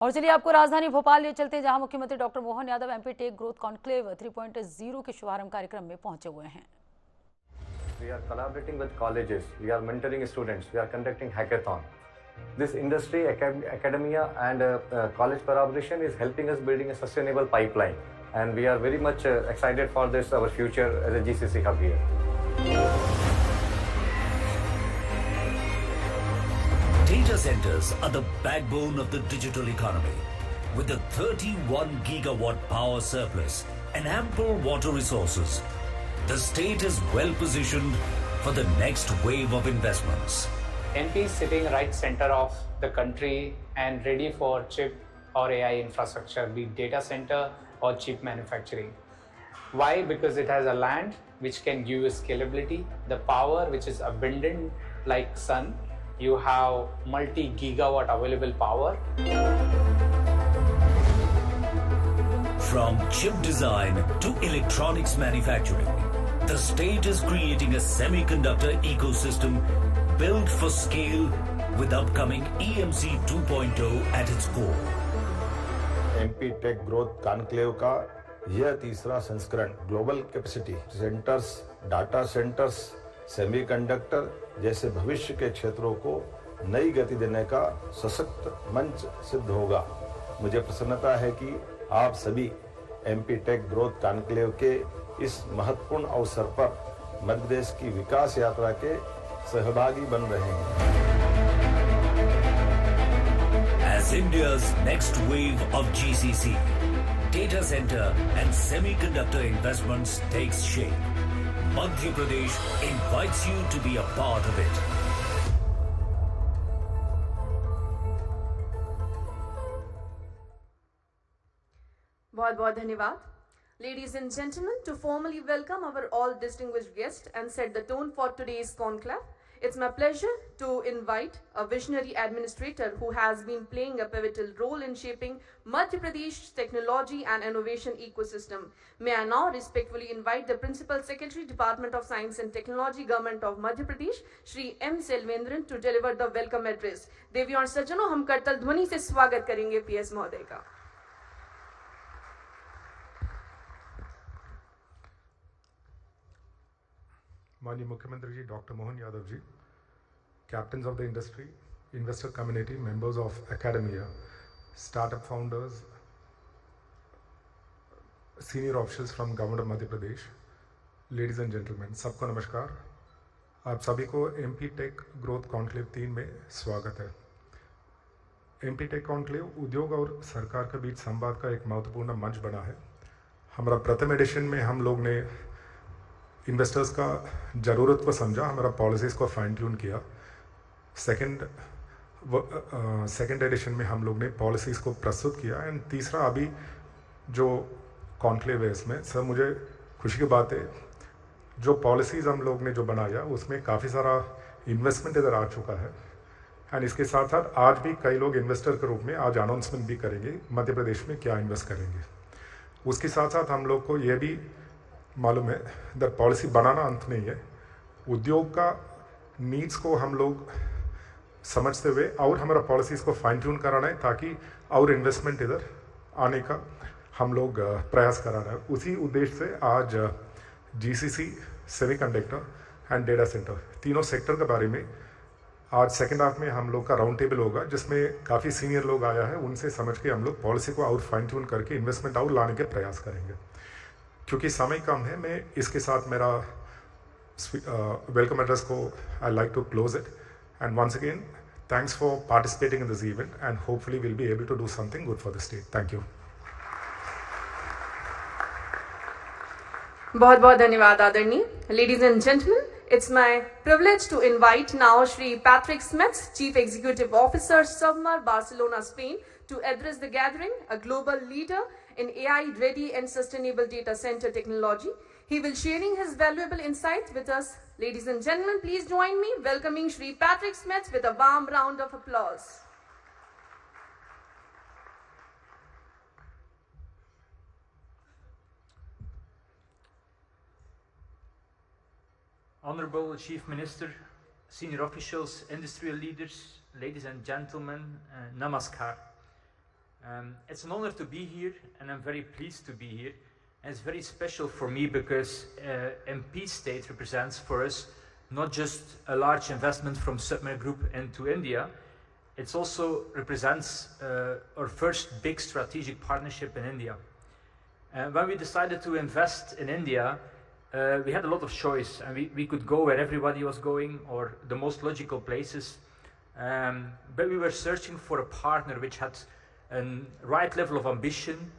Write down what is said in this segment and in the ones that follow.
और चलिए आपको राजधानी भोपाल ले चलते हैं, जहां मुख्यमंत्री doctor Mohan Yadav MP tech growth conclave 3.0 के शुभारंभ कार्यक्रम में पहुंचे हुए हैं। We are collaborating with colleges, we are mentoring students, we are conducting hackathon. This industry, academia and college collaboration is helping us building a sustainable pipeline, and we are very much excited for this, our future as a GCC hub here. Data centers are the backbone of the digital economy. With a 31 gigawatt power surplus and ample water resources, the state is well positioned for the next wave of investments. MP is sitting right center of the country and ready for chip or AI infrastructure, be it data center or chip manufacturing. Why? Because it has a land which can give you scalability, the power which is abundant like sun. You have multi-gigawatt available power. From chip design to electronics manufacturing, the state is creating a semiconductor ecosystem built for scale with upcoming EMC 2.0 at its core. MP tech growth conclave का यह तीसरा संस्करण global capacity centres, data centres, semiconductor जैसे भविष्य के क्षेत्रों को नई गति देने का सशक्त मंच सिद्ध होगा। मुझे प्रसन्नता है कि आप सभी एमपी टेक ग्रोथ कॉन्क्लेव के इस महत्वपूर्ण अवसर पर मध्य प्रदेश की विकास यात्रा के सहभागी बन रहे हैं। As India's next wave of GCC, data center and semiconductor investments takes shape, Madhya Pradesh invites you to be a part of it. बहुत बहुत धन्यवाद. Ladies and gentlemen, to formally welcome our all distinguished guests and set the tone for today's conclave, it's my pleasure to invite a visionary administrator who has been playing a pivotal role in shaping Madhya Pradesh's technology and innovation ecosystem. May I now respectfully invite the Principal Secretary, Department of Science and Technology, Government of Madhya Pradesh, Shri M. Selvendran, to deliver the welcome address. देवी और सज्जनों, हम करतल ध्वनि से स्वागत करेंगे PS महोदय का. माननीय मुख्यमंत्री ji doctor Mohan Yadav ji, captains of the industry, investor community, members of academia, startup founders, senior officials from government of Madhya Pradesh, ladies and gentleman, सबको नमस्कार. आप सभी को एमपी टेक ग्रोथ कॉन्क्लेव 3 में स्वागत है. एमपी टेक कॉन्क्लेव उद्योग और सरकार के बीच संवाद का एक महत्वपूर्ण मंच बना है. हमारा प्रथम एडिशन में हम लोग ने इन्वेस्टर्स का ज़रूरत को समझा, हमारा पॉलिसीज़ को फाइन ट्यून किया. सेकेंड एडिशन में हम लोग ने पॉलिसीज़ को प्रस्तुत किया. एंड तीसरा अभी जो कॉन्क्लेव है, इसमें सर मुझे खुशी की बात है, जो पॉलिसीज़ हम लोग ने जो बनाया उसमें काफ़ी सारा इन्वेस्टमेंट इधर आ चुका है. एंड इसके साथ साथ आज भी कई लोग इन्वेस्टर के रूप में आज अनाउंसमेंट भी करेंगे मध्य प्रदेश में क्या इन्वेस्ट करेंगे. उसके साथ साथ हम लोग को ये भी मालूम है इधर पॉलिसी बनाना अंत नहीं है, उद्योग का नीड्स को हम लोग समझते हुए और हमारा पॉलिसीज़ को फाइन ट्यून कराना है ताकि और इन्वेस्टमेंट इधर आने का हम लोग प्रयास करा रहे हैं. उसी उद्देश्य से आज GCC, semiconductor and data centre तीनों सेक्टर के बारे में आज सेकेंड हाफ में हम लोग का राउंड टेबल होगा, जिसमें काफ़ी सीनियर लोग आया है. उनसे समझ के हम लोग पॉलिसी को और फाइन ट्यून करके इन्वेस्टमेंट और लाने के प्रयास करेंगे. क्योंकि समय कम है, मैं इसके साथ मेरा वेलकम एड्रेस को I like to close it. And once again thanks for participating in this event and hopefully will be able to do something good for the state. Thank you. बहुत बहुत धन्यवाद आदरणीय. Ladies and gentlemen, it's my privilege to invite now Shri Patrick Smets, Chief Executive Officer, Savmar, Barcelona, Spain, to address the gathering, a global leader in AI-ready and sustainable data center technology. He will sharing his valuable insights with us. Ladies and gentlemen, please join me welcoming Shri Patrick Smets with a warm round of applause. Honorable Chief Minister, senior officials, industrial leaders, ladies and gentlemen, namaskar. It's an honor to be here, and I'm very pleased to be here. And it's very special for me because MP State represents for us not just a large investment from Submer Group into India, it also represents our first big strategic partnership in India. When we decided to invest in India, we had a lot of choice, and we could go where everybody was going or the most logical places. But we were searching for a partner which had a right level of ambition,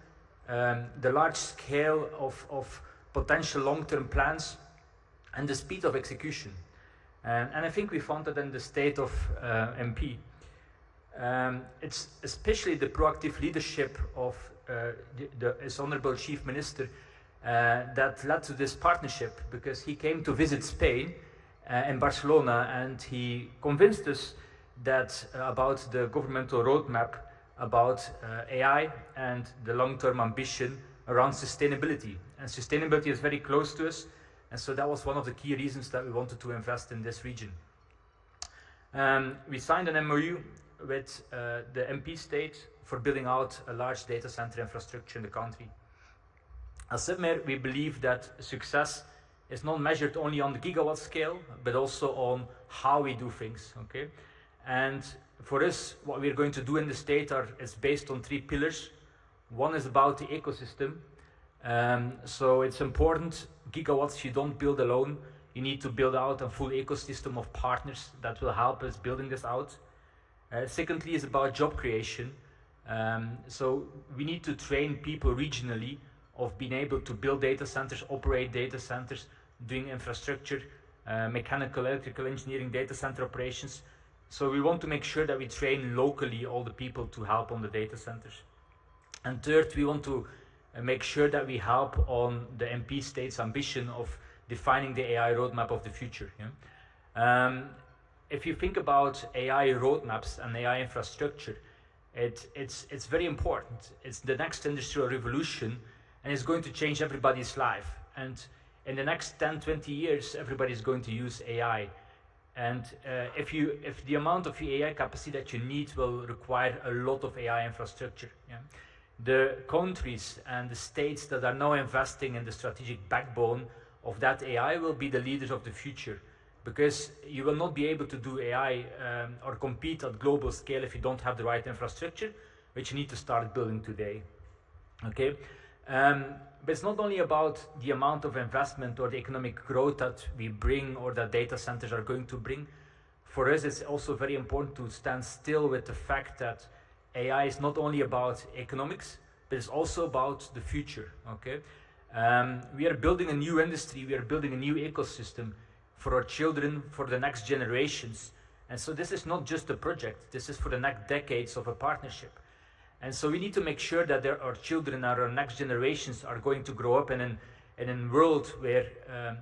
the large scale of potential long-term plans, and the speed of execution. And I think we found that in the state of MP. It's especially the proactive leadership of His Honorable Chief Minister that led to this partnership, because he came to visit Spain in Barcelona, and he convinced us that about the governmental roadmap about AI and the long-term ambition around sustainability. And sustainability is very close to us, and so that was one of the key reasons that we wanted to invest in this region. We signed an MOU with the MP State for building out a large data center infrastructure in the country. At Submer, we believe that success is not measured only on the gigawatt scale, but also on how we do things, okay? And for us, what we're going to do in the state is based on 3 pillars. One is about the ecosystem. So it's important, gigawatts you don't build alone. You need to build out a full ecosystem of partners that will help us building this out. Secondly is about job creation. So we need to train people regionally of being able to build data centers, operate data centers, doing infrastructure, mechanical, electrical engineering, data center operations. So we want to make sure that we train locally all the people to help on the data centers. And third, we want to make sure that we help on the MP State's ambition of defining the AI roadmap of the future. Yeah? If you think about AI roadmaps and AI infrastructure, it's very important. It's the next industrial revolution, and it's going to change everybody's life. And in the next 10, 20 years, everybody's going to use AI. And if the amount of AI capacity that you need will require a lot of AI infrastructure. Yeah? The countries and the states that are now investing in the strategic backbone of that AI will be the leaders of the future, because you will not be able to do AI or compete at global scale if you don't have the right infrastructure, which you need to start building today. Okay, but it's not only about the amount of investment or the economic growth that we bring or that data centers are going to bring. For us, it's also very important to stand still with the fact that AI is not only about economics, but it's also about the future. Okay, we are building a new industry, we are building a new ecosystem for our children, for the next generations. And so this is not just a project, this is for the next decades of a partnership. And so we need to make sure that our children, our next generations are going to grow up in a world where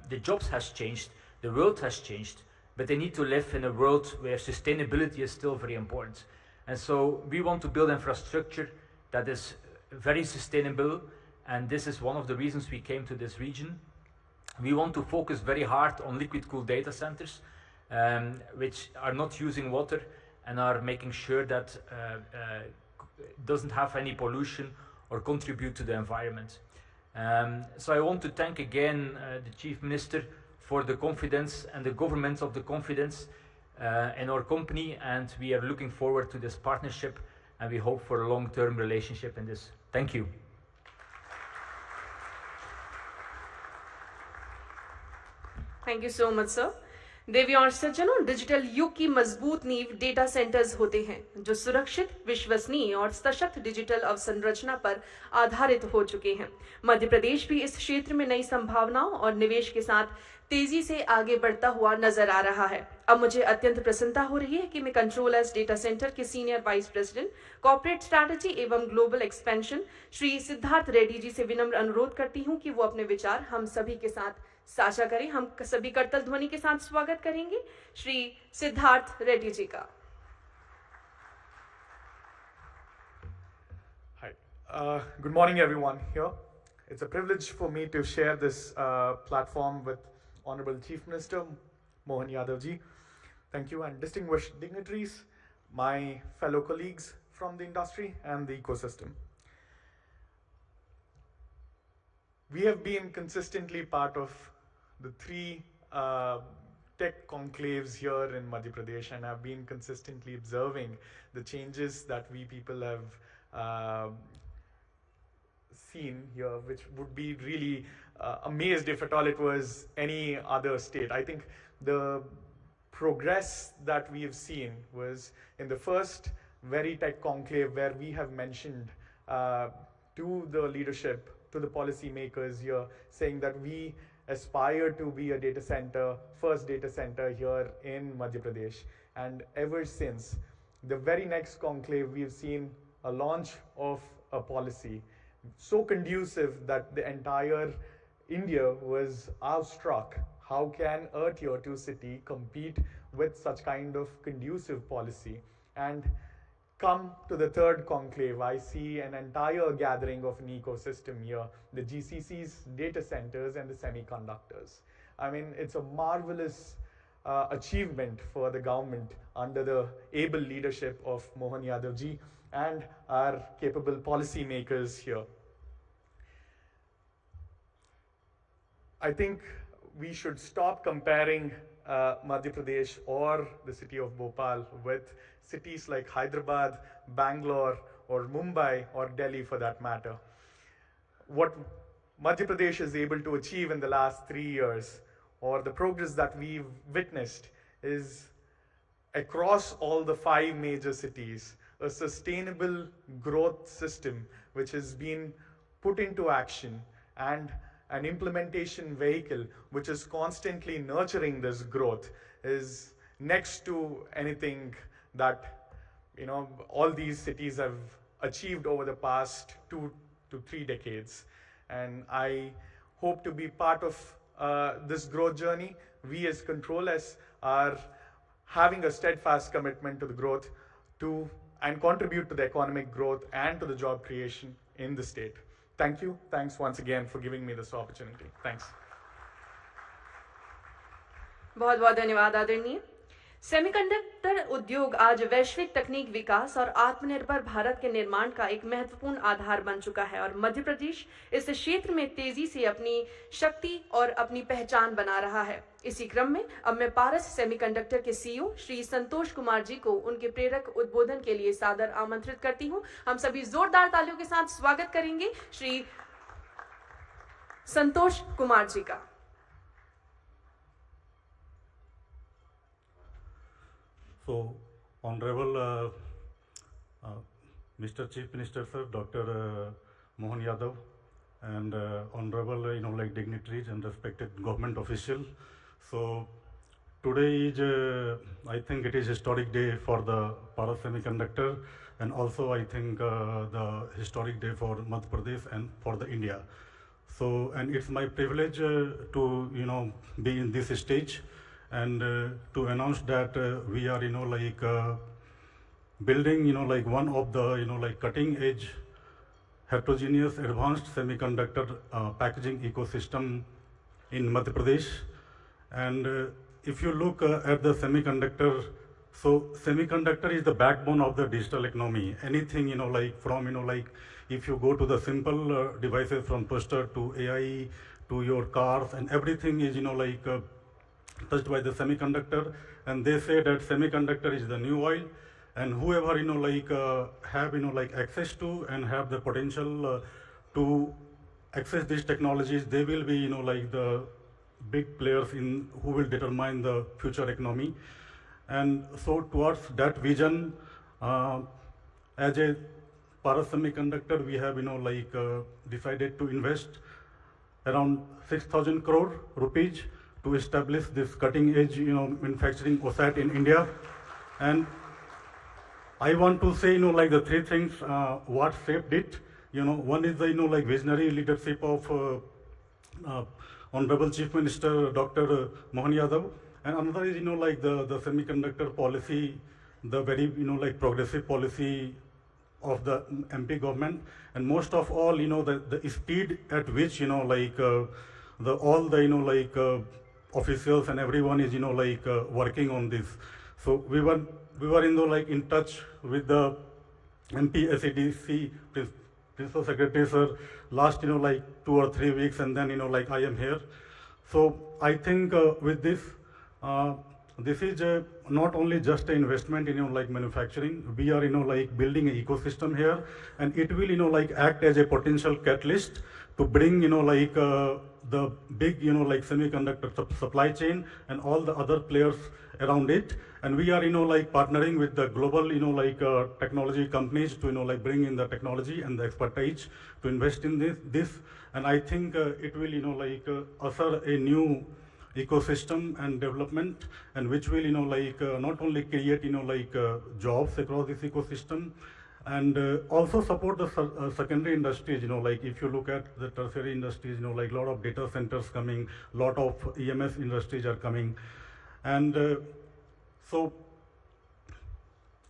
the jobs has changed, the world has changed, but they need to live in a world where sustainability is still very important. And so we want to build infrastructure that is very sustainable, and this is one of the reasons we came to this region. We want to focus very hard on liquid-cooled data centers, which are not using water and are making sure that doesn't have any pollution or contribute to the environment. So I want to thank again the Chief Minister for the confidence and the government of the confidence in our company, and we are looking forward to this partnership, and we hope for a long-term relationship in this. Thank you. Thank you so much, sir. देवी और सज्जनों, digital युग की मजबूत नींव data centres होते हैं जो सुरक्षित, विश्वसनीय और सशक्त डिजिटल अवसंरचना पर आधारित हो चुके हैं। मध्य प्रदेश भी इस क्षेत्र में नई संभावनाओं और निवेश के साथ तेजी से आगे बढ़ता हुआ नजर आ रहा है। अब मुझे अत्यंत प्रसन्नता हो रही है कि मैं कंट्रोलर्स डेटा सेंटर के senior vice president corporate strategy एवं ग्लोबल एक्सपेंशन श्री सिद्धार्थ रेड्डी जी से विनम्र अनुरोध करती हूं कि वो अपने विचार हम सभी के साथ साझा करें। हम सभी करतल ध्वनि के साथ स्वागत करेंगे श्री सिद्धार्थ रेड्डी जी का। Hi, good morning everyone here. It's a privilege for me to share this platform with Honorable Chief Minister Mohan Yadav ji. Thank you, and distinguished dignitaries, my fellow colleagues from the industry and the ecosystem. We have been consistently part of the three tech conclaves here in Madhya Pradesh, and have been consistently observing the changes that we people have seen here, which would be really amazed if at all it was any other state. I think the progress that we have seen was in the first very tech conclave, where we have mentioned to the leadership, to the policy makers here, saying that we aspire to be a data center, first data center here in Madhya Pradesh. And ever since, the very next conclave, we've seen a launch of a policy so conducive that the entire India was awestruck. How can a tier 2 city compete with such kind of conducive policy? And come to the third conclave, I see an entire gathering of an ecosystem here, the GCCs, data centers, and the semiconductors. I mean, it's a marvelous achievement for the government under the able leadership of Mohan Yadav ji and our capable policy makers here. I think we should stop comparing Madhya Pradesh or the city of Bhopal with cities like Hyderabad, Bangalore, or Mumbai, or Delhi for that matter. What Madhya Pradesh is able to achieve in the last 3 years, or the progress that we've witnessed, is across all the 5 major cities, a sustainable growth system which has been put into action, and an implementation vehicle which is constantly nurturing this growth is next to anything that all these cities have achieved over the past 2 to 3 decades. And I hope to be part of this growth journey. We as Control-S are having a steadfast commitment to the growth and contribute to the economic growth and to the job creation in the state. Thank you. Thanks once again for giving me this opportunity. Thanks. बहुत बहुत धन्यवाद आदरणीय। Semiconductor उद्योग आज वैश्विक तकनीक विकास और आत्मनिर्भर भारत के निर्माण का एक महत्वपूर्ण आधार बन चुका है, और मध्य प्रदेश इस क्षेत्र में तेजी से अपनी शक्ति और अपनी पहचान बना रहा है। इसी क्रम में अब मैं पारस सेमीकंडक्टर के सीईओ श्री संतोष कुमार जी को उनके प्रेरक उद्बोधन के लिए सादर आमंत्रित करती हूं। हम सभी जोरदार तालियों के साथ स्वागत करेंगे श्री संतोष कुमार जी का। So, Honorable Mr. Chief Minister, Sir, Dr. Mohan Yadav, and Honorable, dignitaries and respected government officials. So, today is, I think it is a historic day for the Paras Semiconductor, and also I think the historic day for Madhya Pradesh and for the India. So, and it's my privilege to, be in this stage and to announce that we are, building, one of the, cutting edge heterogeneous advanced semiconductor packaging ecosystem in Madhya Pradesh. And if you look at the semiconductor, so semiconductor is the backbone of the digital economy. Anything, from, if you go to the simple devices from toaster to AI to your cars, and everything is, touched by the semiconductor. And they say that semiconductor is the new oil, and whoever have access to and have the potential to access these technologies, they will be the big players in who will determine the future economy. And so towards that vision, as a Paras Semiconductor, we have decided to invest around 6,000 crore rupees to establish this cutting edge manufacturing OSAT in India. And I want to say the 3 things what shaped it. One is the visionary leadership of Honorable Chief Minister Dr. Mohan Yadav, and another is the semiconductor policy, the very progressive policy of the MP government, and most of all the speed at which all the officials and everyone is working on this. So we were in touch with the MP SEDC Principal Secretary, sir, last, like 2 or 3 weeks, and then, like I am here. So I think with this, this is not only just an investment in, like manufacturing. We are, like building an ecosystem here, and it will, like act as a potential catalyst to bring, like the big, like semiconductor supply chain and all the other players around it. And we are, like partnering with the global, like technology companies to, like bring in the technology and the expertise to invest in this. And I think it will, like usher a new ecosystem and development, and which will, like not only create, like jobs across this ecosystem, and also support the secondary industries. Like if you look at the tertiary industries, like a lot of data centers coming, lot of EMS industries are coming, and so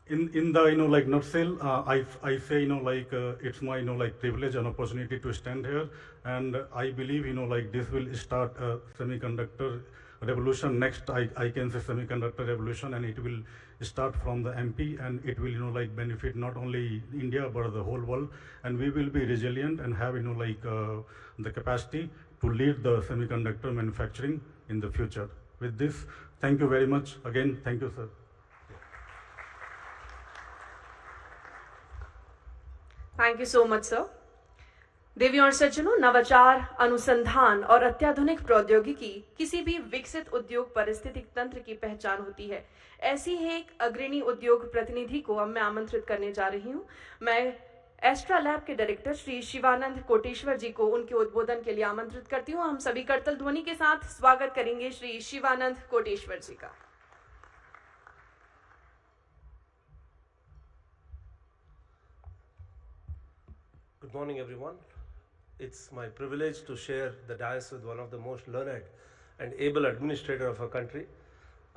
in the like nutshell, I say like it's my like privilege and opportunity to stand here, and I believe like this will start a semiconductor revolution. Next, I can say semiconductor revolution, and it will start from the MP, and it will like benefit not only India but the whole world, and we will be resilient and have like the capacity to lead the semiconductor manufacturing in the future. With this, thank you very much again. Thank you, sir. Thank you so much sir. देवी और सज्जनों, नवाचार, अनुसंधान और अत्याधुनिक प्रौद्योगिकी किसी भी विकसित उद्योग पारिस्थितिक तंत्र की पहचान होती है। ऐसी ही एक अग्रणी उद्योग प्रतिनिधि को अब मैं आमंत्रित करने जा रही हूं। मैं एस्ट्रा लैब के डायरेक्टर श्री शिवानंद कोटेश्वर जी को उनके उद्बोधन के लिए आमंत्रित करती हूं। हम सभी करतल ध्वनि के साथ स्वागत करेंगे श्री शिवानंद कोटेश्वर जी का। Good morning, everyone. It's my privilege to share the dais with one of the most learned and able administrator of our country,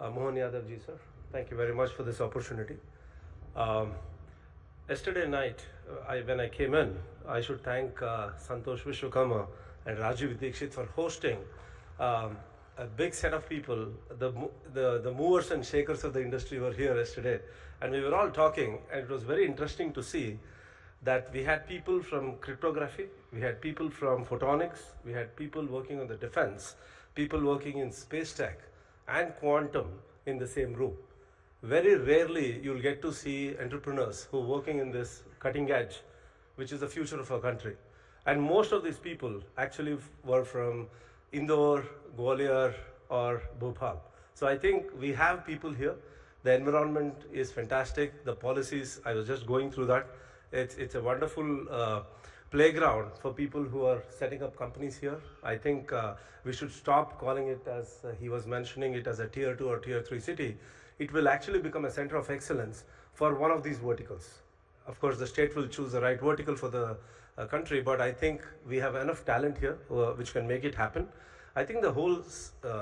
Mohan Yadav ji, sir. Thank you very much for this opportunity. Yesterday night, when I came in, I should thank Santosh Vishwakarma and Rajiv Dixit for hosting a big set of people. The movers and shakers of the industry were here yesterday, and we were all talking, and it was very interesting to see that we had people from cryptography, we had people from photonics, we had people working on the defense, people working in space tech and quantum in the same room. Very rarely you'll get to see entrepreneurs who are working in this cutting edge, which is the future of our country. And most of these people actually were from Indore, Gwalior or Bhopal. So I think we have people here. The environment is fantastic. The policies, I was just going through that. It's a wonderful playground for people who are setting up companies here. I think we should stop calling it, as he was mentioning it, as a tier 2 or tier 3 city. It will actually become a center of excellence for one of these verticals. Of course, the state will choose the right vertical for the country, but I think we have enough talent here which can make it happen. I think the whole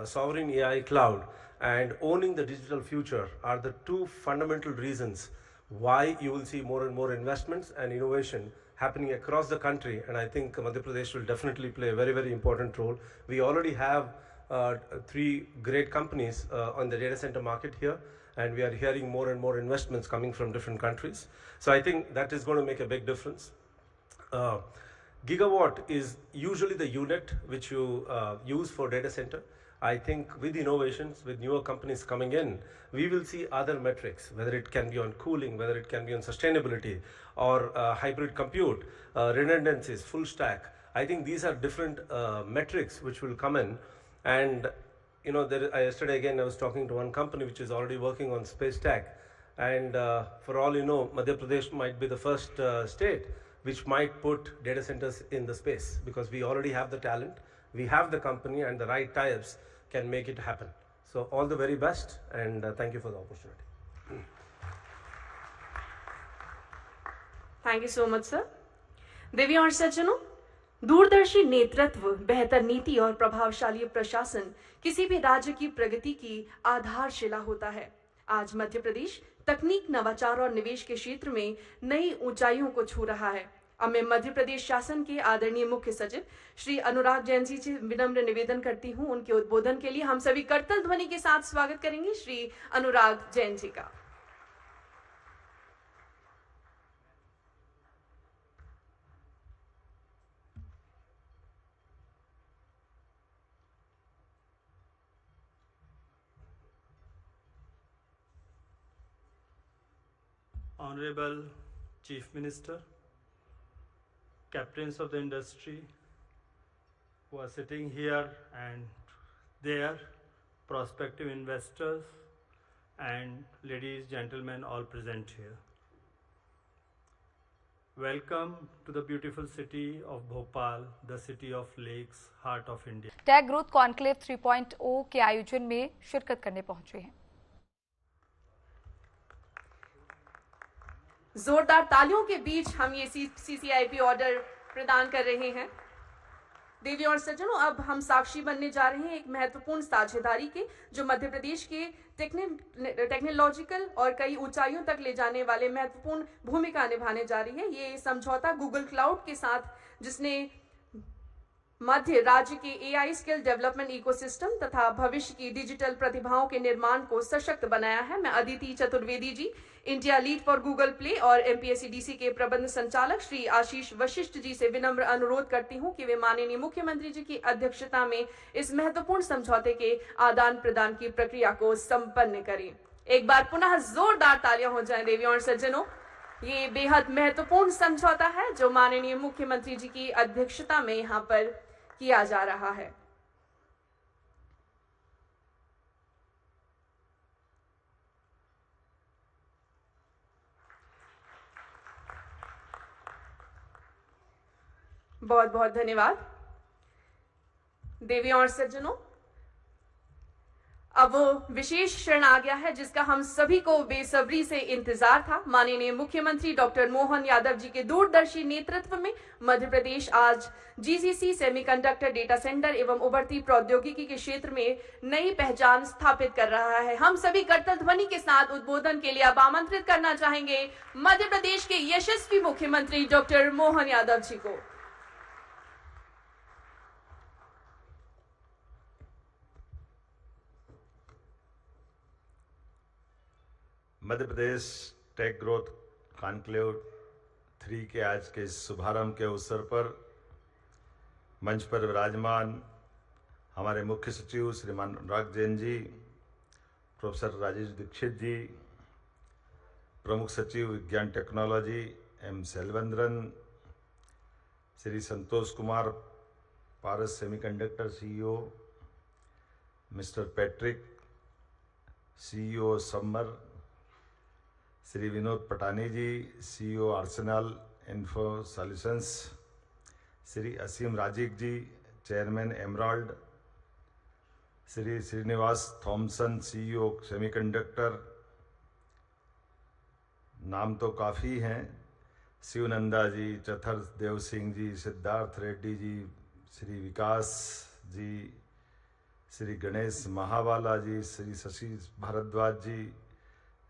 sovereign AI cloud and owning the digital future are the two fundamental reasons why you will see more and more investments and innovation happening across the country, and I think Madhya Pradesh will definitely play a very, very important role. We already have 3 great companies on the data center market here, and we are hearing more and more investments coming from different countries. So I think that is going to make a big difference. Gigawatt is usually the unit which you use for data center. I think with innovations, with newer companies coming in, we will see other metrics, whether it can be on cooling, whether it can be on sustainability or hybrid compute, redundancies, full stack. I think these are different metrics which will come in. And yesterday again I was talking to one company which is already working on space tech, and for all you know, Madhya Pradesh might be the first state which might put data centers in the space, because we already have the talent, we have the company, and the right tie-ups can make it happen. So all the very best, and thank you for the opportunity. Thank you so much sir. देवी और सज्जनों, दूरदर्शी नेतृत्व, बेहतर नीति और प्रभावशाली प्रशासन किसी भी राज्य की प्रगति की आधारशिला होता है। आज मध्य प्रदेश तकनीक, नवाचार और निवेश के क्षेत्र में नई ऊंचाइयों को छू रहा है। अब मैं मध्य प्रदेश शासन के आदरणीय मुख्य सचिव श्री अनुराग जैन जी से विनम्र निवेदन करती हूं, उनके उद्बोधन के लिए हम सभी करतल ध्वनि के साथ स्वागत करेंगे श्री अनुराग जैन जी का। Honorable Chief Minister, captains of the industry who are sitting here and there, prospective investors, and ladies, gentlemen, all present here. Welcome to the beautiful city of Bhopal, the city of lakes, heart of India. Tech growth conclave 3.0 के आयोजन में शिरकत करने पहुंचे हैं। जोरदार तालियों के बीच हम ये CCIP ऑर्डर प्रदान कर रहे हैं। देवी और सज्जनों, अब हम साक्षी बनने जा रहे हैं एक महत्वपूर्ण साझेदारी के, जो मध्य प्रदेश के टेक्नोलॉजिकल और कई ऊंचाइयों तक ले जाने वाले महत्वपूर्ण भूमिका निभाने जा रही है। ये समझौता गूगल क्लाउड के साथ, जिसने मध्य राज्य के AI स्किल डेवलपमेंट इकोसिस्टम तथा भविष्य की डिजिटल प्रतिभाओं के निर्माण को सशक्त बनाया है। मैं Aditi Chaturvedi ji, India lead for Google Play और MPSCDC के प्रबंध संचालक श्री आशीष वशिष्ठ जी से विनम्र अनुरोध करती हूं कि वे माननीय मुख्यमंत्री जी की अध्यक्षता में इस महत्वपूर्ण समझौते के आदान प्रदान की प्रक्रिया को संपन्न करें। एक बार पुनः जोरदार तालियां हो जाएं देवियों और सज्जनों। ये बेहद महत्वपूर्ण समझौता है जो माननीय मुख्यमंत्री जी की अध्यक्षता में यहाँ पर किया जा रहा है। बहुत बहुत धन्यवाद। देवियों और सज्जनों, अब वो विशेष क्षण आ गया है जिसका हम सभी को बेसब्री से इंतजार था। माननीय मुख्यमंत्री डॉक्टर मोहन यादव जी के दूरदर्शी नेतृत्व में मध्य प्रदेश आज GCC सेमीकंडक्टर डेटा सेंटर एवं उभरती प्रौद्योगिकी के क्षेत्र में नई पहचान स्थापित कर रहा है। हम सभी करतल ध्वनि के साथ उद्बोधन के लिए अब आमंत्रित करना चाहेंगे मध्य प्रदेश के यशस्वी मुख्यमंत्री डॉक्टर मोहन यादव जी को। Madhya Pradesh take growth conclave 3 के आज के शुभारंभ के अवसर पर मंच पर विराजमान हमारे मुख्य सचिव श्रीमान अनुराग जैन जी, प्रोफेसर राजेश दीक्षित जी, प्रमुख सचिव विज्ञान technology M Selvendran, Shri Santosh Kumar Paras semiconductor CEO, mister Patrick CEO Samar, Shri Vinod Patani ji CEO Arsenal Info Solutions, Shri Aseem Rajeev ji chairman Emerald, Shri Srinivas Thomson CEO semiconductor, नाम तो काफ़ी हैं, शिवनंदा जी, चथर देव सिंह जी, सिद्धार्थ रेड्डी जी, श्री विकास जी, श्री गणेश महावाला जी, श्री शशि भारद्वाज जी,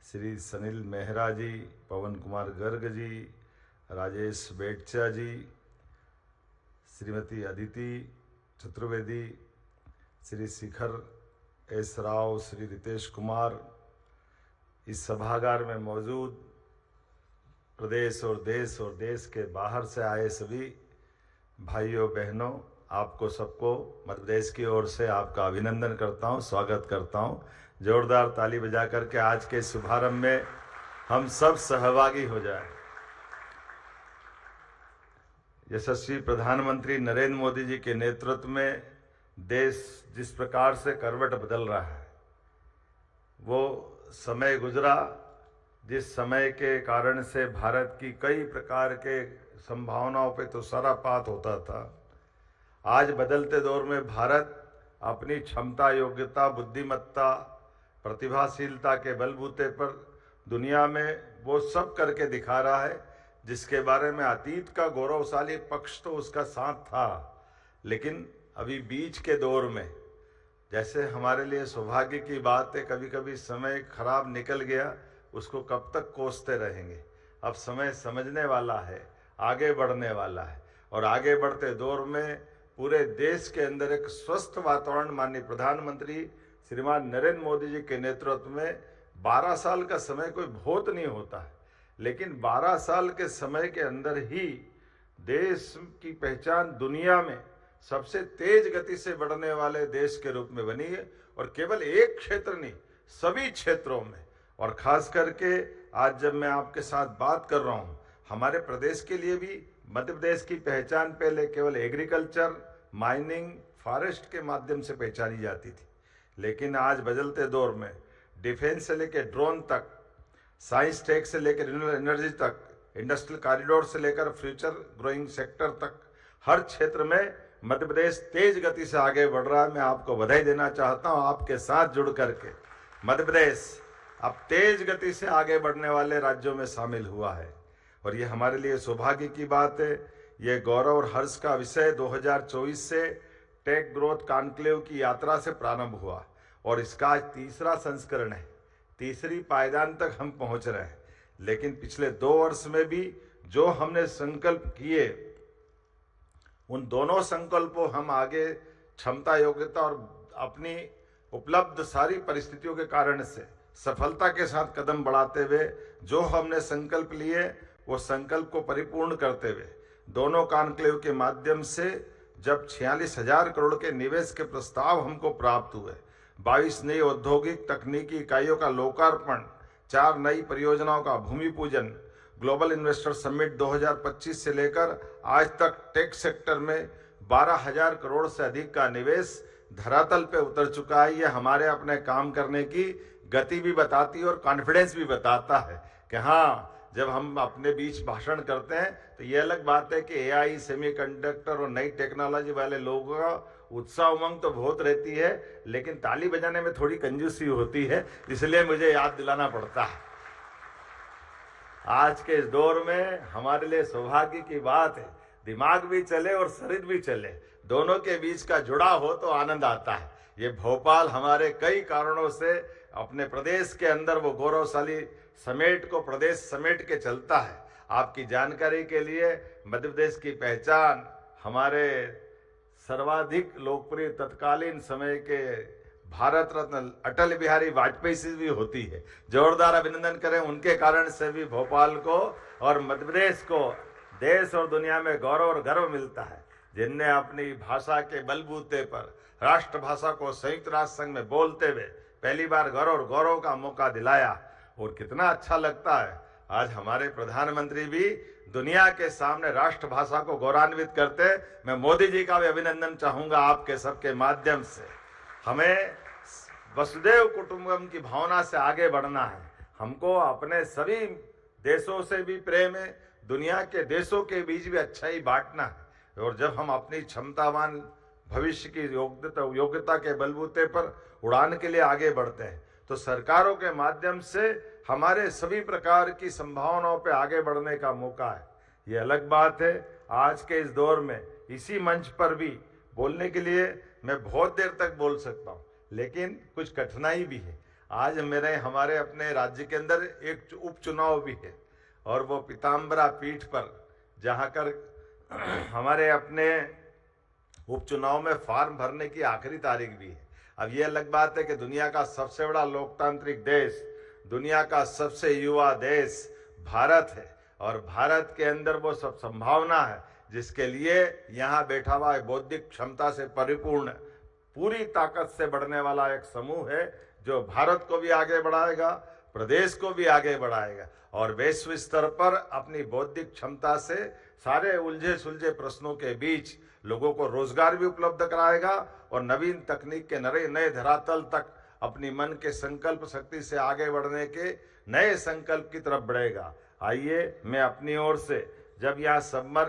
श्री सनील मेहरा जी, पवन कुमार गर्ग जी, राजेश बेटचा जी, श्रीमती अदिति चतुर्वेदी, श्री शिखर S राव, श्री रितेश कुमार, इस सभागार में मौजूद प्रदेश और देश के बाहर से आए सभी भाइयों बहनों, आपको सबको मध्य प्रदेश की ओर से आपका अभिनंदन करता हूं, स्वागत करता हूं। जोरदार ताली बजा करके आज के शुभारंभ में हम सब सहभागी हो जाएं। यशस्वी प्रधानमंत्री नरेंद्र मोदी जी के नेतृत्व में देश जिस प्रकार से करवट बदल रहा है, वो समय गुजरा जिस समय के कारण से भारत की कई प्रकार के संभावनाओं पे तो सरापात होता था। आज बदलते दौर में भारत अपनी क्षमता, योग्यता, बुद्धिमत्ता, प्रतिभाशीलता के बलबूते पर दुनिया में वो सब करके दिखा रहा है जिसके बारे में अतीत का गौरवशाली पक्ष तो उसका साथ था, लेकिन अभी बीच के दौर में जैसे हमारे लिए सौभाग्य की बात है, कभी कभी समय खराब निकल गया, उसको कब तक कोसते रहेंगे। अब समय समझने वाला है, आगे बढ़ने वाला है, और आगे बढ़ते दौर में पूरे देश के अंदर एक स्वस्थ वातावरण माननीय प्रधानमंत्री श्रीमान नरेंद्र मोदी जी के नेतृत्व में 12 साल का समय कोई बहुत नहीं होता है, लेकिन 12 साल के समय के अंदर ही देश की पहचान दुनिया में सबसे तेज गति से बढ़ने वाले देश के रूप में बनी है, और केवल एक क्षेत्र नहीं, सभी क्षेत्रों में, और खास करके आज जब मैं आपके साथ बात कर रहा हूँ, हमारे प्रदेश के लिए भी मध्य प्रदेश की पहचान पहले केवल एग्रीकल्चर, माइनिंग, फॉरेस्ट के माध्यम से पहचानी जाती थी, लेकिन आज बदलते दौर में डिफेंस से लेकर ड्रोन तक, साइंस टेक से लेकर रिन्यूएबल एनर्जी तक, इंडस्ट्रियल कॉरिडोर से लेकर फ्यूचर ग्रोइंग सेक्टर तक, हर क्षेत्र में मध्य प्रदेश तेज गति से आगे बढ़ रहा है। मैं आपको बधाई देना चाहता हूं। आपके साथ जुड़ करके मध्य प्रदेश अब तेज गति से आगे बढ़ने वाले राज्यों में शामिल हुआ है और ये हमारे लिए सौभाग्य की बात है। ये गौरव और हर्ष का विषय 2024 से टेक ग्रोथ कॉन्क्लेव की यात्रा से प्रारंभ हुआ और इसका आज तीसरा संस्करण है। तीसरी पायदान तक हम पहुंच रहे हैं, लेकिन पिछले 2 वर्ष में भी जो हमने संकल्प किए, उन दोनों संकल्पों हम आगे क्षमता, योग्यता और अपनी उपलब्ध सारी परिस्थितियों के कारण से सफलता के साथ कदम बढ़ाते हुए जो हमने संकल्प लिए, वो संकल्प को परिपूर्ण करते हुए दोनों कॉन्क्लेव के माध्यम से जब 46,000 करोड़ के निवेश के प्रस्ताव हमको प्राप्त हुए, 22 नई औद्योगिक तकनीकी इकाइयों का लोकार्पण, 4 नई परियोजनाओं का भूमि पूजन, ग्लोबल इन्वेस्टर समिट 2025 से लेकर आज तक टेक सेक्टर में 12,000 करोड़ से अधिक का निवेश धरातल पे उतर चुका है। ये हमारे अपने काम करने की गति भी बताती है और कॉन्फिडेंस भी बताता है कि हाँ, जब हम अपने बीच भाषण करते हैं तो ये अलग बात है कि एआई, सेमीकंडक्टर और नई टेक्नोलॉजी वाले लोगों का उत्साह उमंग तो बहुत रहती है, लेकिन ताली बजाने में थोड़ी कंजूसी होती है, इसलिए मुझे याद दिलाना पड़ता है। आज के इस दौर में हमारे लिए सौभाग्य की बात है, दिमाग भी चले और शरीर भी चले, दोनों के बीच का जुड़ाव हो तो आनंद आता है। ये भोपाल हमारे कई कारणों से अपने प्रदेश के अंदर वो गौरवशाली समेट को प्रदेश समेट के चलता है। आपकी जानकारी के लिए मध्य प्रदेश की पहचान हमारे सर्वाधिक लोकप्रिय तत्कालीन समय के भारत रत्न अटल बिहारी वाजपेयी से भी होती है। जोरदार अभिनंदन करें उनके कारण से भी भोपाल को और मध्य प्रदेश को देश और दुनिया में गौरव और गर्व मिलता है, जिनने अपनी भाषा के बलबूते पर राष्ट्रभाषा को संयुक्त राष्ट्र संघ में बोलते हुए पहली बार गौरव का मौका दिलाया। और कितना अच्छा लगता है आज हमारे प्रधानमंत्री भी दुनिया के सामने राष्ट्रभाषा को गौरवान्वित करते। मैं मोदी जी का भी अभिनंदन चाहूंगा आपके सबके माध्यम से। हमें वसुदेव कुटुंबकम की भावना से आगे बढ़ना है। हमको अपने सभी देशों से भी प्रेम है, दुनिया के देशों के बीच भी अच्छाई बांटना है। और जब हम अपनी क्षमतावान भविष्य की योग्यता के बलबूते पर उड़ान के लिए आगे बढ़ते हैं, तो सरकारों के माध्यम से हमारे सभी प्रकार की संभावनाओं पे आगे बढ़ने का मौका है। ये अलग बात है, आज के इस दौर में इसी मंच पर भी बोलने के लिए मैं बहुत देर तक बोल सकता हूँ, लेकिन कुछ कठिनाई भी है। आज हमारे अपने राज्य के अंदर एक उपचुनाव भी है और वो पीताम्बरा पीठ पर जहाँ कर हमारे अपने उपचुनाव में फॉर्म भरने की आखिरी तारीख भी है। अब ये अलग बात है कि दुनिया का सबसे बड़ा लोकतांत्रिक देश, दुनिया का सबसे युवा देश भारत है और भारत के अंदर वो सब संभावना है जिसके लिए यहाँ बैठा हुआ एक बौद्धिक क्षमता से परिपूर्ण पूरी ताकत से बढ़ने वाला एक समूह है जो भारत को भी आगे बढ़ाएगा, प्रदेश को भी आगे बढ़ाएगा और वैश्विक स्तर पर अपनी बौद्धिक क्षमता से सारे उलझे सुलझे प्रश्नों के बीच लोगों को रोजगार भी उपलब्ध कराएगा और नवीन तकनीक के नए धरातल तक अपनी मन के संकल्प शक्ति से आगे बढ़ने के नए संकल्प की तरफ बढ़ेगा। आइए मैं अपनी ओर से जब यहाँ सबमर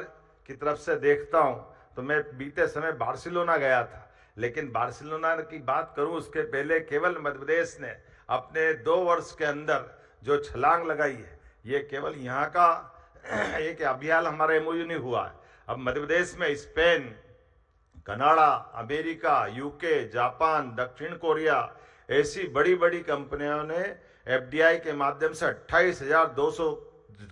की तरफ से देखता हूँ तो मैं बीते समय बार्सिलोना गया था, लेकिन बार्सिलोना की बात करूँ उसके पहले केवल मध्य प्रदेश ने अपने 2 वर्ष के अंदर जो छलांग लगाई है, ये केवल यहाँ का एक अभियान हमारा एमओयू नहीं हुआ है। अब मध्य प्रदेश में Spain, Canada, America, UK, Japan, दक्षिण कोरिया ऐसी बड़ी बड़ी कंपनियों ने एफडीआई के माध्यम से 28,200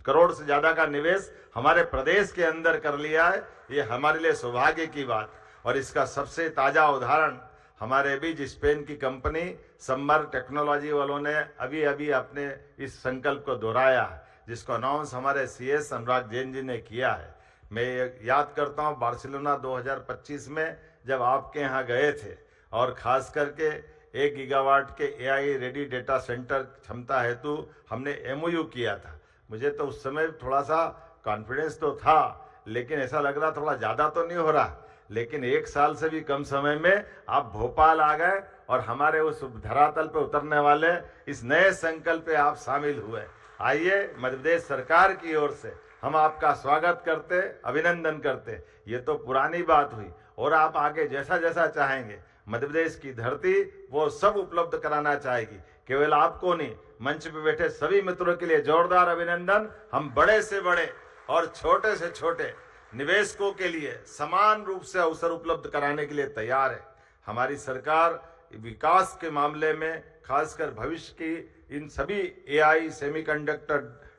करोड़ से ज्यादा का निवेश हमारे प्रदेश के अंदर कर लिया है। ये हमारे लिए सौभाग्य की बात और इसका सबसे ताजा उदाहरण हमारे बीच स्पेन की कंपनी समर टेक्नोलॉजी वालों ने अभी अभी अपने इस संकल्प को दोहराया है, जिसको अनाउंस हमारे सीएस अनुराग जैन जी ने किया है। मैं याद करता हूँ बार्सिलोना 2025 में जब आपके यहाँ गए थे और खास करके 1 गीगावाट के AI रेडी डेटा सेंटर क्षमता हेतु हमने MOU किया था। मुझे तो उस समय थोड़ा सा कॉन्फिडेंस तो था, लेकिन ऐसा लग रहा थोड़ा ज़्यादा तो नहीं हो रहा, लेकिन 1 साल से भी कम समय में आप भोपाल आ गए और हमारे उस धरातल पे उतरने वाले इस नए संकल्प पे आप शामिल हुए। आइए मध्य प्रदेश सरकार की ओर से हम आपका स्वागत करते, अभिनंदन करते। ये तो पुरानी बात हुई और आप आगे जैसा जैसा चाहेंगे मध्य प्रदेश की धरती वो सब उपलब्ध कराना चाहेगी। केवल आपको नहीं, मंच पे बैठे सभी मित्रों के लिए जोरदार अभिनंदन। हम बड़े से बड़े और छोटे से छोटे निवेशकों के लिए समान रूप से अवसर उपलब्ध कराने के लिए तैयार है। हमारी सरकार विकास के मामले में खासकर भविष्य की इन सभी AI, सेमीकंडक्टर,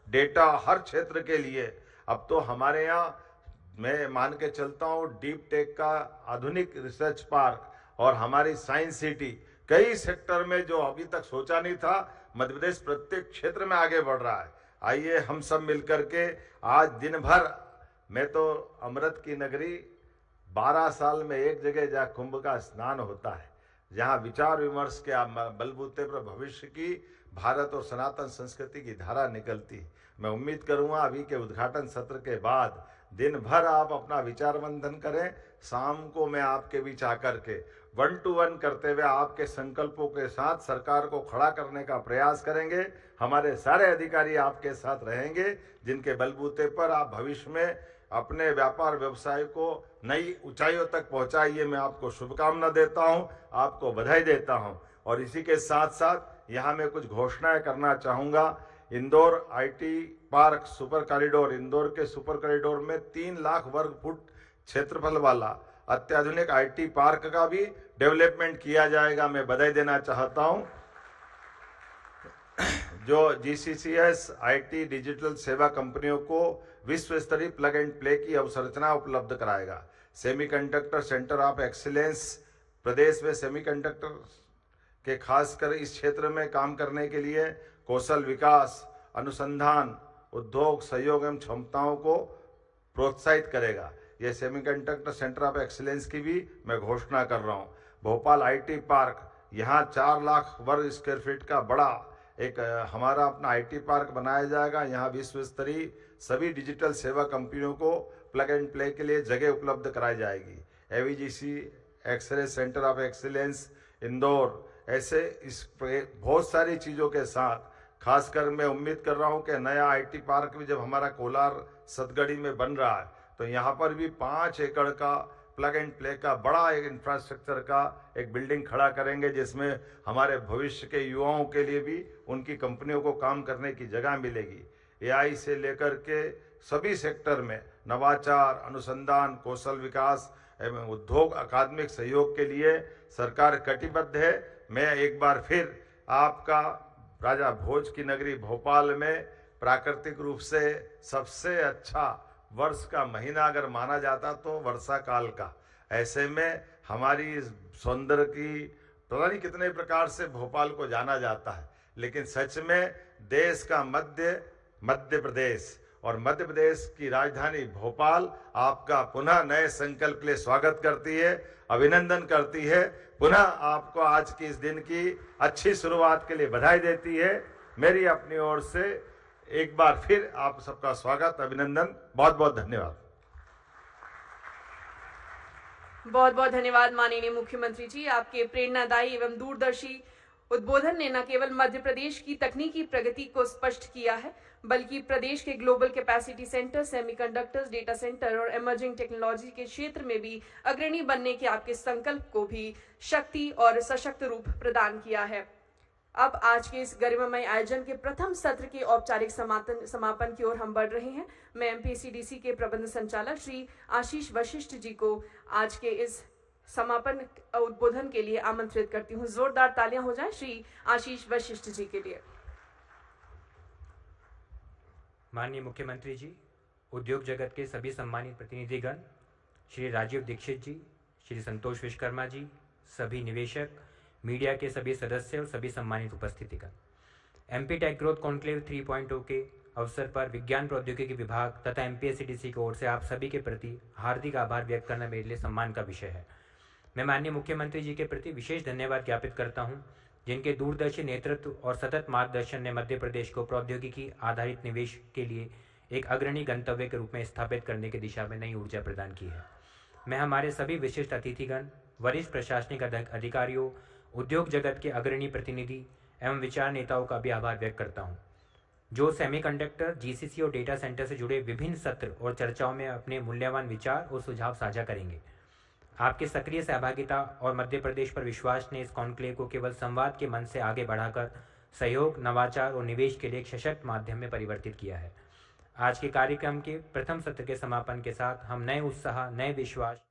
डेटा हर क्षेत्र के लिए अब तो हमारे यहाँ मैं मान के चलता हूँ डीप टेक का आधुनिक रिसर्च पार्क और हमारी साइंस सिटी कई सेक्टर में जो अभी तक सोचा नहीं था, मध्य प्रदेश प्रत्येक क्षेत्र में आगे बढ़ रहा है। आइए हम सब मिलकर के आज दिन भर, मैं तो अमृत की नगरी 12 साल में एक जगह जहाँ कुंभ का स्नान होता है, जहाँ विचार विमर्श के बलबूते पर भविष्य की भारत और सनातन संस्कृति की धारा निकलती। मैं उम्मीद करूँगा अभी के उद्घाटन सत्र के बाद दिन भर आप अपना विचार मंथन करें। शाम को मैं आपके बीच आकर के 1 to 1 करते हुए आपके संकल्पों के साथ सरकार को खड़ा करने का प्रयास करेंगे। हमारे सारे अधिकारी आपके साथ रहेंगे, जिनके बलबूते पर आप भविष्य में अपने व्यापार व्यवसाय को नई ऊंचाइयों तक पहुंचाइए। मैं आपको शुभकामना देता हूं, आपको बधाई देता हूं। और इसी के साथ साथ यहाँ मैं कुछ घोषणाएं करना चाहूँगा। Indore IT park super corridor, Indore के सुपर कॉरिडोर में 3 लाख वर्ग फुट क्षेत्रफल वाला अत्याधुनिक IT पार्क का भी डेवलपमेंट किया जाएगा। मैं बधाई देना चाहता हूं। जो GCCS IT डिजिटल सेवा कंपनियों को विश्व स्तरीय प्लग एंड प्ले की अवसंरचना उपलब्ध कराएगा। सेमीकंडक्टर सेंटर ऑफ एक्सीलेंस प्रदेश में सेमीकंडक्टर के खासकर इस क्षेत्र में काम करने के लिए कौशल विकास, अनुसंधान, उद्योग सहयोग एवं क्षमताओं को प्रोत्साहित करेगा। ये सेमीकंडक्टर सेंटर ऑफ एक्सीलेंस की भी मैं घोषणा कर रहा हूँ। भोपाल IT पार्क, यहाँ 4 लाख वर्ग स्क्वायर फीट का बड़ा एक हमारा अपना IT पार्क बनाया जाएगा। यहाँ विश्व स्तरीय सभी डिजिटल सेवा कंपनियों को प्लग एंड प्ले के लिए जगह उपलब्ध कराई जाएगी। AVGC XR centre of excellence Indore, ऐसे इस बहुत सारी चीज़ों के साथ खासकर मैं उम्मीद कर रहा हूँ कि नया IT पार्क भी जब हमारा कोलार सतगढ़ी में बन रहा है तो यहाँ पर भी 5 एकड़ का प्लग एंड प्ले का बड़ा एक इंफ्रास्ट्रक्चर का एक बिल्डिंग खड़ा करेंगे, जिसमें हमारे भविष्य के युवाओं के लिए भी उनकी कंपनियों को काम करने की जगह मिलेगी। AI से लेकर के सभी सेक्टर में नवाचार, अनुसंधान, कौशल विकास एवं उद्योग अकादमिक सहयोग के लिए सरकार कटिबद्ध है। मैं एक बार फिर आपका राजा भोज की नगरी भोपाल में प्राकृतिक रूप से सबसे अच्छा वर्ष का महीना अगर माना जाता तो वर्षा काल का, ऐसे में हमारी सौंदर्य की पता नहीं कितने प्रकार से भोपाल को जाना जाता है, लेकिन सच में देश का मध्य प्रदेश और मध्य प्रदेश की राजधानी भोपाल आपका पुनः नए संकल्प के लिए स्वागत करती है, अभिनंदन करती है, पुनः आपको आज की इस दिन की अच्छी शुरुआत के लिए बधाई देती है। मेरी अपनी ओर से एक बार फिर आप सबका स्वागत, अभिनंदन, बहुत बहुत धन्यवाद। बहुत बहुत धन्यवाद माननीय मुख्यमंत्री जी। आपके प्रेरणादायी एवं दूरदर्शी उद्बोधन ने न केवल मध्य प्रदेश की तकनीकी प्रगति को स्पष्ट किया है, बल्कि प्रदेश के global capacity centre, semiconductors, data centre और इमर्जिंग टेक्नोलॉजी के क्षेत्र में भी अग्रणी बनने के आपके संकल्प को भी शक्ति और सशक्त रूप प्रदान किया है। अब आज के इस गरिमामय आयोजन के प्रथम सत्र के औपचारिक समापन की ओर हम बढ़ रहे हैं। मैं MPSCDC के प्रबंध संचालक श्री आशीष वशिष्ठ जी को आज के इस समापन उद्बोधन के लिए आमंत्रित करती हूँ। जोरदार तालियां हो जाएं श्री आशीष वशिष्ठ जी के लिए। माननीय मुख्यमंत्री जी, उद्योग जगत के सभी सम्मानित प्रतिनिधिगण, श्री राजीव दीक्षित जी, श्री संतोष विश्वकर्मा जी, सभी निवेशक, मीडिया के सभी सदस्य और सभी सम्मानित उपस्थितिगण, MP टेक ग्रोथ कॉन्क्लेव 3.0 के अवसर पर विज्ञान प्रौद्योगिकी विभाग तथा MPSCDC की ओर से आप सभी के प्रति हार्दिक आभार व्यक्त करना मेरे लिए सम्मान का विषय है। मैं माननीय मुख्यमंत्री जी के प्रति विशेष धन्यवाद ज्ञापित करता हूं, जिनके दूरदर्शी नेतृत्व और सतत मार्गदर्शन ने मध्य प्रदेश को प्रौद्योगिकी आधारित निवेश के लिए एक अग्रणी गंतव्य के रूप में स्थापित करने की दिशा में नई ऊर्जा प्रदान की है। मैं हमारे सभी विशिष्ट अतिथिगण, वरिष्ठ प्रशासनिक अधिकारियों, उद्योग जगत के अग्रणी प्रतिनिधि एवं विचार नेताओं का भी आभार व्यक्त करता हूं, जो सेमीकंडक्टर, जीसीसी और डेटा सेंटर से जुड़े विभिन्न सत्र और चर्चाओं में अपने मूल्यवान विचार और सुझाव साझा करेंगे। आपकी सक्रिय सहभागिता और मध्य प्रदेश पर विश्वास ने इस कॉन्क्लेव को केवल संवाद के मन से आगे बढ़ाकर सहयोग, नवाचार और निवेश के लिए एक सशक्त माध्यम में परिवर्तित किया है। आज के कार्यक्रम के प्रथम सत्र के समापन के साथ हम नए उत्साह, नए विश्वास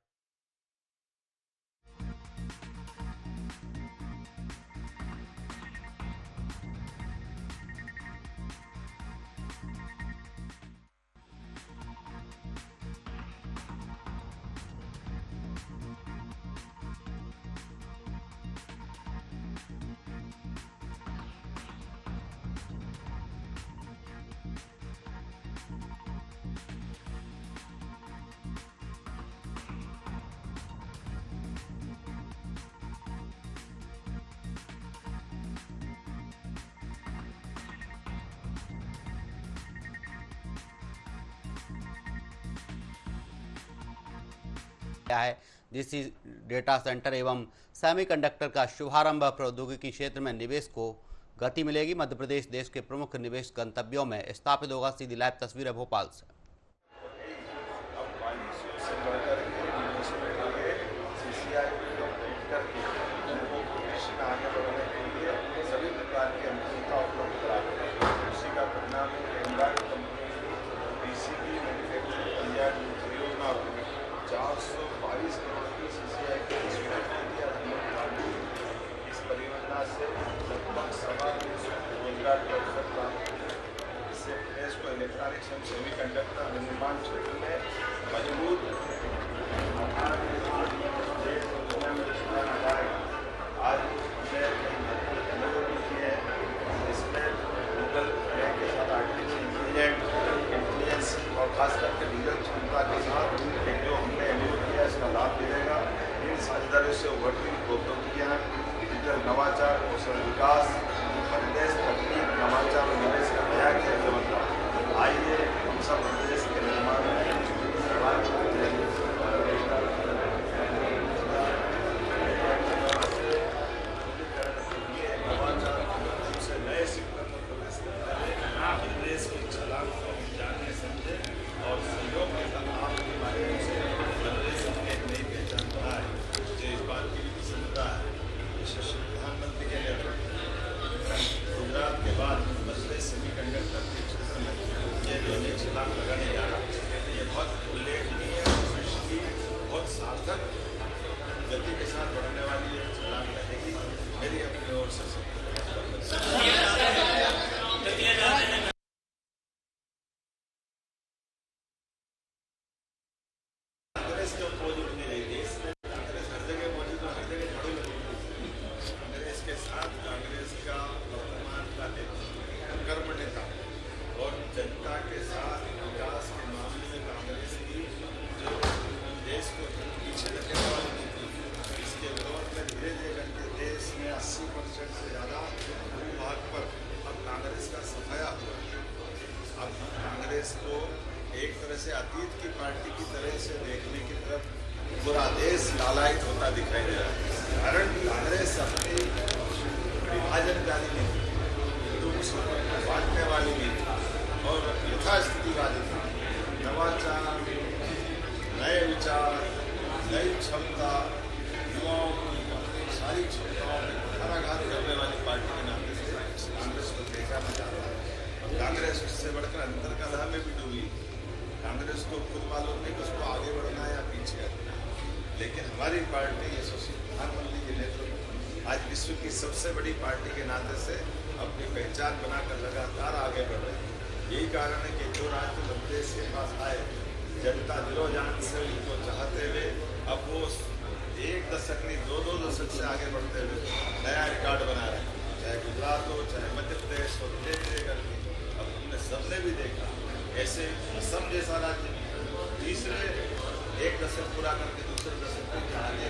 है, जिससे डेटा सेंटर एवं सेमीकंडक्टर का शुभारंभ प्रौद्योगिकी क्षेत्र में निवेश को गति मिलेगी। मध्य प्रदेश देश के प्रमुख निवेश गंतव्यों में स्थापित होगा। सीधी लाइव तस्वीरें भोपाल से। इलेक्ट्रॉनिक्स एवं सेमीकंडक्टर निर्माण क्षेत्र में मजबूत आज इसमें गूगल के साथ आर्टिफिशियल इंटेलिजेंस और खास करके डिजिटल क्षमता के साथ एक जो हमने एमओयू किया इसका लाभ मिलेगा। इन साझेदारियों से उभरती प्रौद्योगिकियाँ, डिजिटल नवाचार, कौशल विकास, प्रदेश तकनीक, नवाचार और निवेश का नया क्षेत्र बनता है। आइए हम सब प्रदेश के निर्माण में नए शिक्षण प्रदेश की छलांग को जाने समझे और सहयोग के साथ आपके माध्यम से प्रदेश की एक नई पहचान बनाए। मुझे इस बात की भी प्रसन्नता है, यशस्वी प्रधानमंत्री के नेतृत्व गुजरात के बाद मध्य सेमीकंडक्टर के क्षेत्र में जो नई छलांग लगाने जा रहा है, ये बहुत उल्लेखनीय, बहुत सार्थक गति के साथ बढ़ने वाली ये छलांग रहेगी। मेरी अपनी ओर से कांग्रेस के मौजूद नहीं रहेगी, इसमें कांग्रेस हर जगह मौजूद है, हर जगह झाड़ू लगेगी। कांग्रेस के साथ कांग्रेस का वर्तमान का कर्म नेता और जनता के साथ विकास के मामले में कांग्रेस की जो देश को पीछे रखने वाली नीति, इसके विरोध में धीरे धीरे करके देश में 80% से ज़्यादा भूभाग पर अब कांग्रेस का सफाया हुआ। अब कांग्रेस को एक तरह से अतीत की पार्टी की तरह से देखने की तरफ पूरा देश लालायित होता दिखाई दे रहा है। कारण कांग्रेस अपनी विभाजनकारी नीति, हिंदू मुसलमान को बांटने वाली नीति और यथास्थितिवादी नवाचार, नए विचार, नई क्षमता, युवाओं की अपनी सारी क्षमताओं में खराघात करने वाली पार्टी के नाते से कांग्रेस को देखा जा रहा है। कांग्रेस उससे बढ़कर अंतर्कलह में भी डूबी। कांग्रेस को खुद मालूम नहीं कि उसको आगे बढ़ना है या पीछे हटना है, लेकिन हमारी पार्टी यशस्वी प्रधानमंत्री के नेतृत्व आज विश्व की सबसे बड़ी पार्टी के नाते से अपनी पहचान बनाकर लगातार आगे बढ़ रही है। यही कारण है कि जो राज्य प्रदेश के पास आए, जनता दिलोजान से उनको चाहते हुए अब वो एक दशक नहीं 2-2 दशक से आगे बढ़ते हुए नया रिकॉर्ड बना रहे हैं। चाहे गुजरात हो, चाहे मध्य प्रदेश हो, धीरे धीरे करके अब हमने सबने भी देखा ऐसे असम जैसा राज्य तीसरे एक दशक पूरा करके दूसरे दशक में आगे